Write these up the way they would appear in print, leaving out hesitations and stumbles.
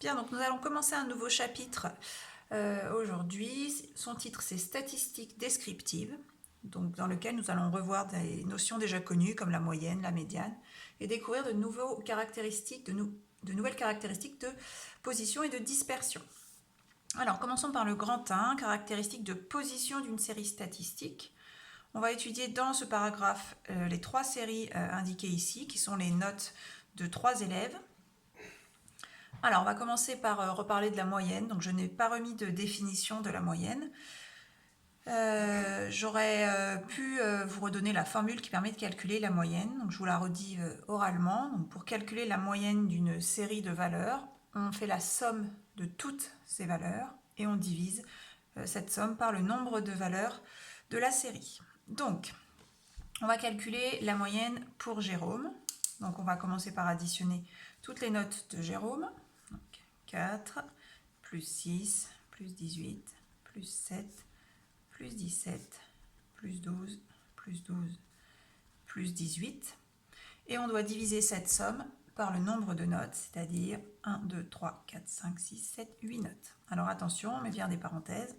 Bien, donc nous allons commencer un nouveau chapitre aujourd'hui. Son titre, c'est Statistiques descriptives, donc dans lequel nous allons revoir des notions déjà connues comme la moyenne, la médiane, et découvrir de nouvelles caractéristiques de position et de dispersion. Alors, commençons par le grand 1, caractéristiques de position d'une série statistique. On va étudier dans ce paragraphe les trois séries indiquées ici, qui sont les notes de 3 élèves. Alors, on va commencer par reparler de la moyenne. Donc, je n'ai pas remis de définition de la moyenne. J'aurais pu vous redonner la formule qui permet de calculer la moyenne. Donc, je vous la redis oralement. Donc, pour calculer la moyenne d'une série de valeurs, on fait la somme de toutes ces valeurs et on divise cette somme par le nombre de valeurs de la série. Donc, on va calculer la moyenne pour Jérôme. Donc, on va commencer par additionner toutes les notes de Jérôme. 4, plus 6, plus 18, plus 7, plus 17, plus 12, plus 12, plus 18. Et on doit diviser cette somme par le nombre de notes, c'est-à-dire 1, 2, 3, 4, 5, 6, 7, 8 notes. Alors attention, on met bien des parenthèses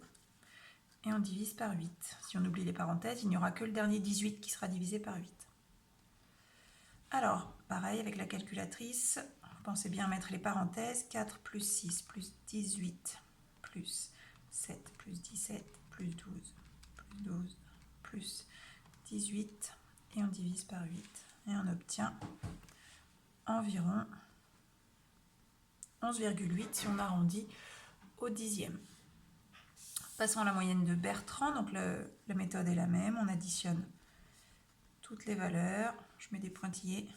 et on divise par 8. Si on oublie les parenthèses, il n'y aura que le dernier 18 qui sera divisé par 8. Alors, pareil avec la calculatrice, pensez bien à mettre les parenthèses. 4 plus 6 plus 18 plus 7 plus 17 plus 12 plus 12 plus 18 et on divise par 8 et on obtient environ 11,8 si on arrondit au dixième. Passons à la moyenne de Bertrand. Donc la méthode est la même, on additionne toutes les valeurs, je mets des pointillés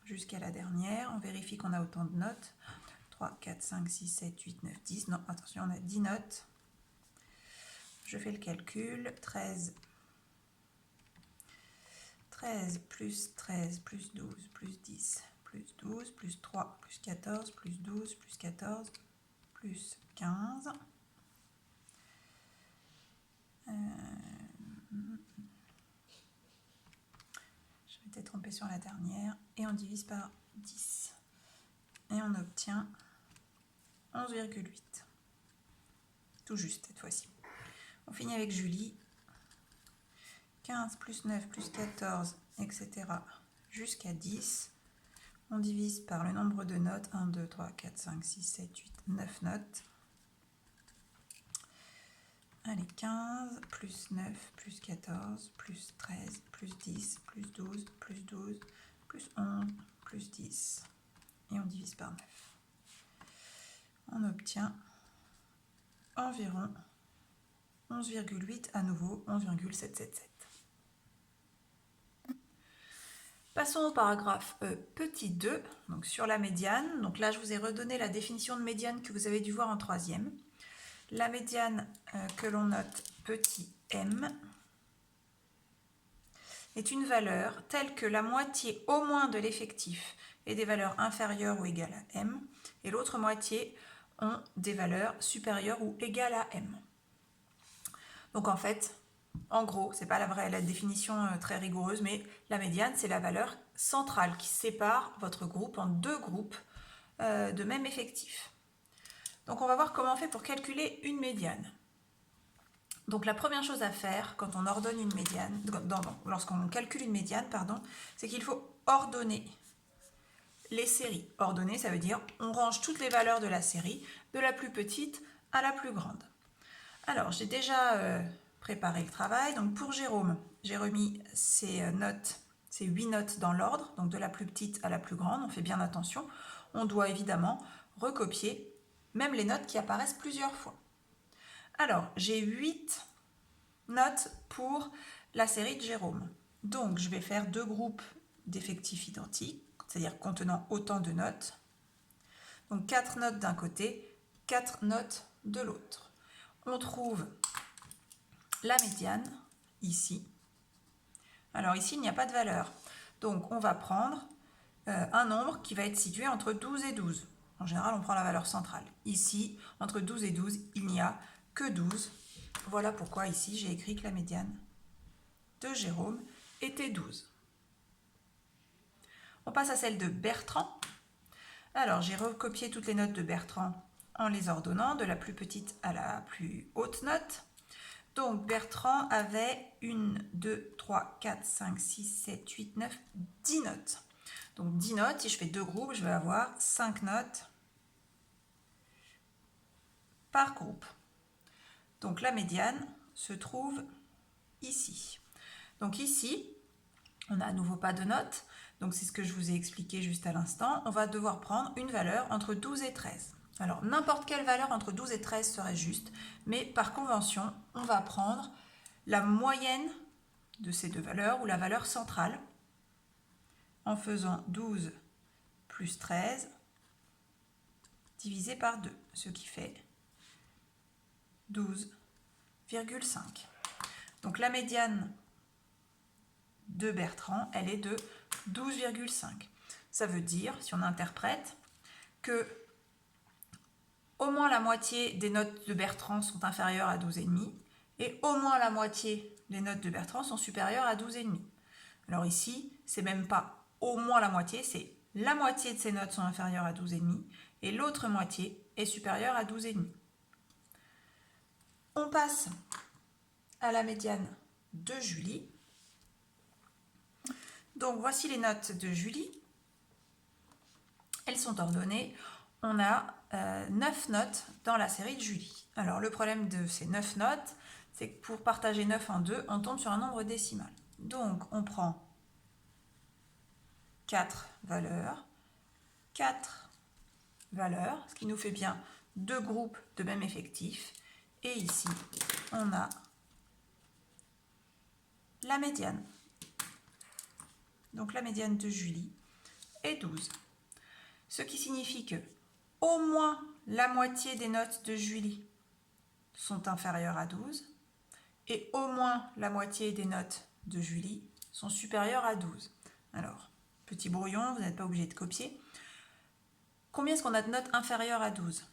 jusqu'à la dernière, on vérifie qu'on a autant de notes. 3, 4, 5, 6, 7, 8, 9, 10. Non, attention, on a 10 notes. Je fais le calcul. 13 plus 13 plus 12 plus 10 plus 12 plus 3 plus 14 plus 12 plus 14 plus 15. Je m'étais trompée sur la dernière. Et on divise par 10. Et on obtient 11,8. Tout juste cette fois-ci. On finit avec Julie. 15 plus 9 plus 14, etc. jusqu'à 10. On divise par le nombre de notes. 1, 2, 3, 4, 5, 6, 7, 8, 9 notes. Allez, 15 plus 9 plus 14 plus 13 plus 10 plus 12 plus 12 plus 11 plus 10. Et on divise par 9. On obtient environ 11,8, à nouveau 11,777. Passons au paragraphe petit 2, donc sur la médiane. Donc là, je vous ai redonné la définition de médiane que vous avez dû voir en troisième. La médiane que l'on note petit m est une valeur telle que la moitié au moins de l'effectif est des valeurs inférieures ou égales à m, et l'autre moitié ont des valeurs supérieures ou égales à m. Donc en fait, en gros, c'est pas la définition très rigoureuse, mais la médiane, c'est la valeur centrale qui sépare votre groupe en deux groupes de même effectif. Donc on va voir comment on fait pour calculer une médiane. Donc la première chose à faire quand on ordonne une médiane, lorsqu'on calcule une médiane, c'est qu'il faut ordonner les séries. Ordonner, ça veut dire on range toutes les valeurs de la série, de la plus petite à la plus grande. Alors j'ai déjà préparé le travail. Donc pour Jérôme, j'ai remis ces 8 notes dans l'ordre, donc de la plus petite à la plus grande. On fait bien attention. On doit évidemment recopier même les notes qui apparaissent plusieurs fois. Alors, j'ai 8 notes pour la série de Jérôme. Donc, je vais faire deux groupes d'effectifs identiques, c'est-à-dire contenant autant de notes. Donc, 4 notes d'un côté, 4 notes de l'autre. On trouve la médiane, ici. Alors, ici, il n'y a pas de valeur. Donc, on va prendre un nombre qui va être situé entre 12 et 12. En général, on prend la valeur centrale. Ici, entre 12 et 12, il n'y a que 12. Voilà pourquoi ici, j'ai écrit que la médiane de Jérôme était 12. On passe à celle de Bertrand. Alors, j'ai recopié toutes les notes de Bertrand en les ordonnant de la plus petite à la plus haute note. Donc, Bertrand avait 1, 2, 3, 4, 5, 6, 7, 8, 9, 10 notes. Donc, 10 notes, si je fais deux groupes, je vais avoir 5 notes par groupe. Donc, la médiane se trouve ici. Donc, ici, on n'a à nouveau pas de notes. Donc, c'est ce que je vous ai expliqué juste à l'instant. On va devoir prendre une valeur entre 12 et 13. Alors, n'importe quelle valeur entre 12 et 13 serait juste, mais par convention, on va prendre la moyenne de ces deux valeurs, ou la valeur centrale, en faisant 12 plus 13 divisé par 2, ce qui fait 12,5. Donc la médiane de Bertrand, elle est de 12,5. Ça veut dire, si on interprète, que au moins la moitié des notes de Bertrand sont inférieures à 12,5 et au moins la moitié des notes de Bertrand sont supérieures à 12,5. Alors ici, c'est même pas au moins la moitié, c'est la moitié de ces notes sont inférieures à 12,5 et l'autre moitié est supérieure à 12,5. On passe à la médiane de Julie. Donc voici les notes de Julie. Elles sont ordonnées. On a 9 notes dans la série de Julie. Alors le problème de ces 9 notes, c'est que pour partager 9 en 2, on tombe sur un nombre décimal. Donc on prend 4 valeurs, 4 valeurs, ce qui nous fait bien deux groupes de même effectif. Et ici, on a la médiane. Donc la médiane de Julie est 12. Ce qui signifie que au moins la moitié des notes de Julie sont inférieures à 12 et au moins la moitié des notes de Julie sont supérieures à 12. Alors, petit brouillon, vous n'êtes pas obligé de copier. Combien est-ce qu'on a de notes inférieures à 12 ?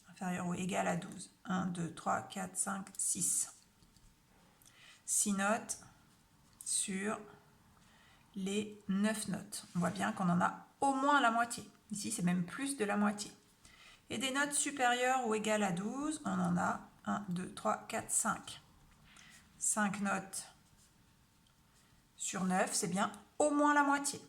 Inférieure ou égale à 12. 1, 2, 3, 4, 5, 6. 6 notes sur les 9 notes. On voit bien qu'on en a au moins la moitié. Ici, c'est même plus de la moitié. Et des notes supérieures ou égales à 12, on en a 1, 2, 3, 4, 5. 5 notes sur 9, c'est bien au moins la moitié.